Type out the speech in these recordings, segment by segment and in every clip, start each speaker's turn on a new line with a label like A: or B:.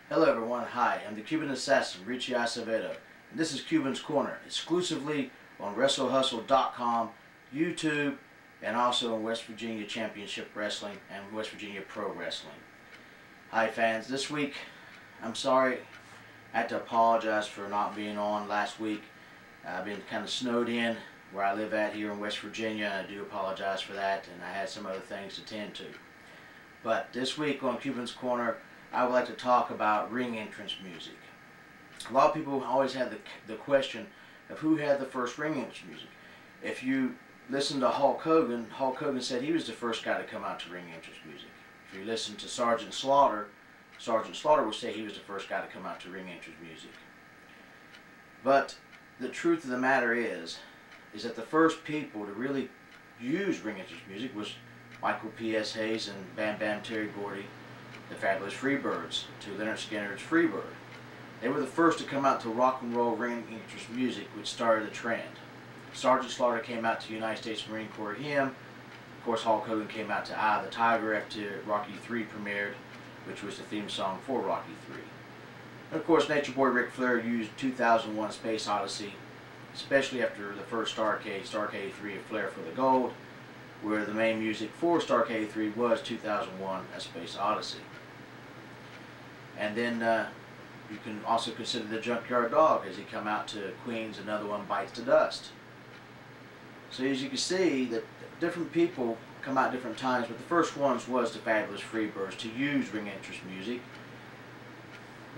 A: Hello everyone, hi, I'm the Cuban assassin, Richie Acevedo, and this is Cuban's Corner, exclusively on WrestleHustle.com, YouTube, and also in West Virginia Championship Wrestling and West Virginia Pro Wrestling. Hi fans, this week, I'm sorry, I had to apologize for not being on last week. I've been kind of snowed in where I live at here in West Virginia, and I do apologize for that, and I had some other things to tend to. But this week on Cuban's Corner, I would like to talk about ring entrance music. A lot of people always have the question of who had the first ring entrance music. If you listen to Hulk Hogan said he was the first guy to come out to ring entrance music. If you listen to Sergeant Slaughter would say he was the first guy to come out to ring entrance music. But the truth of the matter is that the first people to really use ring entrance music was Michael P.S. Hayes and Bam Bam Terry Gordy, the Fabulous Freebirds, to Lynyrd Skynyrd's Freebird. They were the first to come out to rock and roll ring entrance music, which started a trend. Sergeant Slaughter came out to United States Marine Corps hymn. Of course, Hulk Hogan came out to Eye of the Tiger after Rocky III premiered, which was the theme song for Rocky III. And of course, Nature Boy Ric Flair used 2001: Space Odyssey, especially after the first Starrcade 3 of Flair for the Gold, where the main music for Starrcade 3 was 2001: A Space Odyssey. And then you can also consider the Junkyard Dog as he come out to Queen's Another One Bites the Dust. So as you can see, that different people come out different times, but the first ones was the Fabulous Freebirds to use ring entrance music,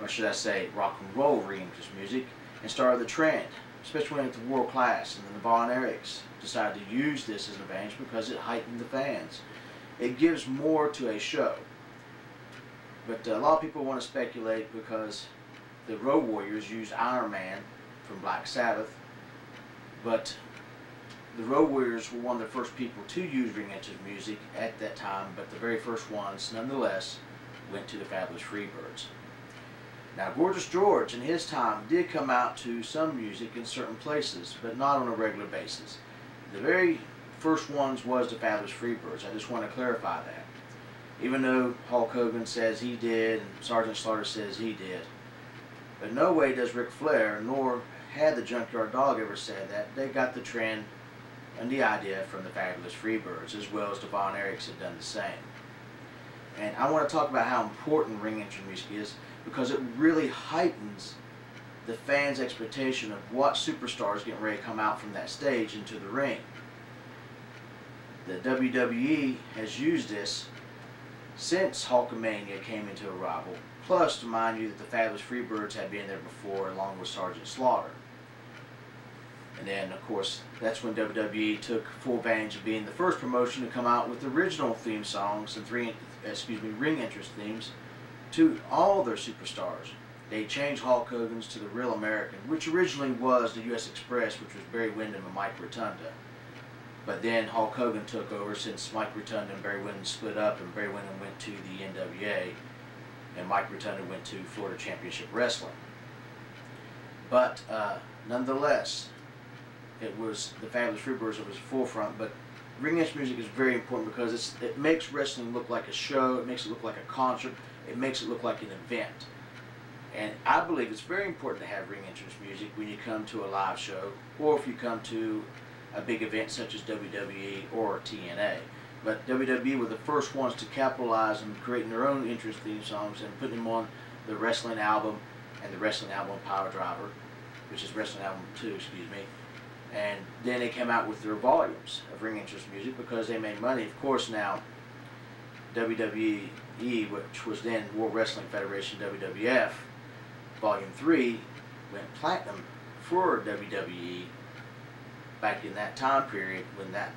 A: or should I say rock and roll ring entrance music, and started the trend, especially when it's World Class and then the Von Erichs decided to use this as an advantage because it heightened the fans. It gives more to a show. But a lot of people want to speculate because the Road Warriors used Iron Man from Black Sabbath, but the Road Warriors were one of the first people to use ring entrance music at that time, but the very first ones, nonetheless, went to the Fabulous Freebirds. Now, Gorgeous George in his time did come out to some music in certain places, but not on a regular basis. The very first ones was the Fabulous Freebirds. I just want to clarify that. Even though Hulk Hogan says he did and Sergeant Slaughter says he did. But no way does Ric Flair, nor had the Junkyard Dog ever said that. They got the trend and the idea from the Fabulous Freebirds, as well as the Von Erichs had done the same. And I want to talk about how important ring entrance music is, because it really heightens the fans' expectation of what superstars getting ready to come out from that stage into the ring. The WWE has used this since Hulkamania came into arrival, plus to mind you that the Fabulous Freebirds had been there before along with Sergeant Slaughter. And then of course that's when WWE took full advantage of being the first promotion to come out with original theme songs and ring entrance themes to all their superstars. They changed Hulk Hogan's to the Real American, which originally was the US Express, which was Barry Windham and Mike Rotunda. But then Hulk Hogan took over since Mike Rotunda and Barry Windham split up, and Barry Windham went to the NWA and Mike Rotunda went to Florida Championship Wrestling. But nonetheless, it was the Fabulous Freebirds that was forefront. But ring entrance music is very important because it makes wrestling look like a show, it makes it look like a concert, it makes it look like an event. And I believe it's very important to have ring entrance music when you come to a live show, or if you come to a big event such as WWE or TNA. But WWE were the first ones to capitalize on creating their own entrance theme songs and putting them on the wrestling album and the wrestling album Power Driver, which is wrestling album 2, excuse me. And then they came out with their volumes of ring entrance music because they made money. Of course, now WWE, which was then World Wrestling Federation, WWF, Volume 3, went platinum for WWE back in that time period when that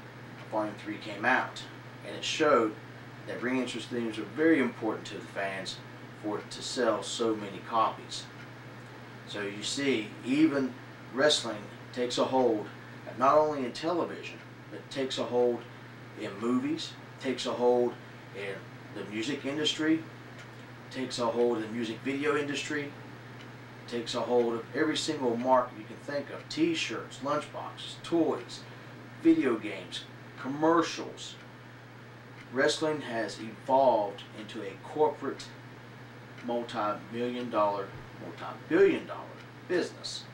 A: Volume 3 came out. And it showed that ring entrance themes are very important to the fans for it to sell so many copies. So you see, even wrestling takes a hold not only in television, but takes a hold in movies, takes a hold in the music industry, takes a hold in the music video industry, takes a hold of every single market you can think of. T-shirts, lunchboxes, toys, video games, commercials. Wrestling has evolved into a corporate multi-million dollar, multi-billion dollar business.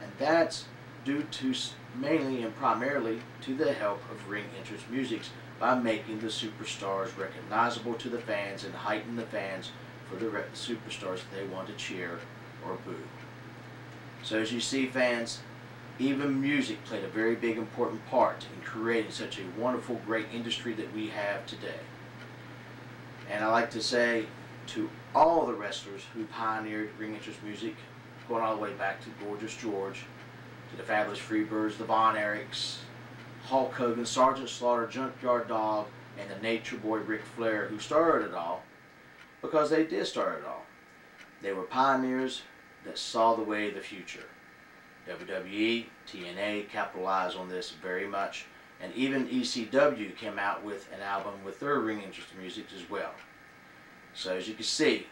A: And that's due to mainly and primarily to the help of ring entrance music by making the superstars recognizable to the fans and heighten the fans for the superstars that they want to cheer or boo. So as you see, fans, even music played a very big important part in creating such a wonderful, great industry that we have today. And I like to say to all the wrestlers who pioneered ring entrance music, going all the way back to Gorgeous George, to the Fabulous Freebirds, the Von Erichs, Hulk Hogan, Sergeant Slaughter, Junkyard Dog, and the Nature Boy Ric Flair, who started it all, because they did start it all. They were pioneers that saw the way of the future. WWE, TNA capitalized on this very much, and even ECW came out with an album with their ring entrance music as well. So as you can see,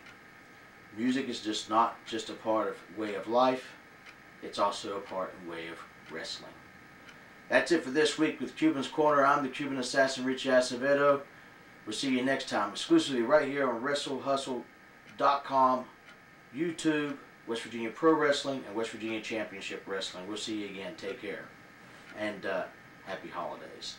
A: music is just not just a part of way of life, it's also a part and way of wrestling. That's it for this week with Cuban's Corner. I'm the Cuban Assassin, Richie Acevedo. We'll see you next time, exclusively right here on WrestleHustle.com, YouTube, West Virginia Pro Wrestling, and West Virginia Championship Wrestling. We'll see you again. Take care. And happy holidays.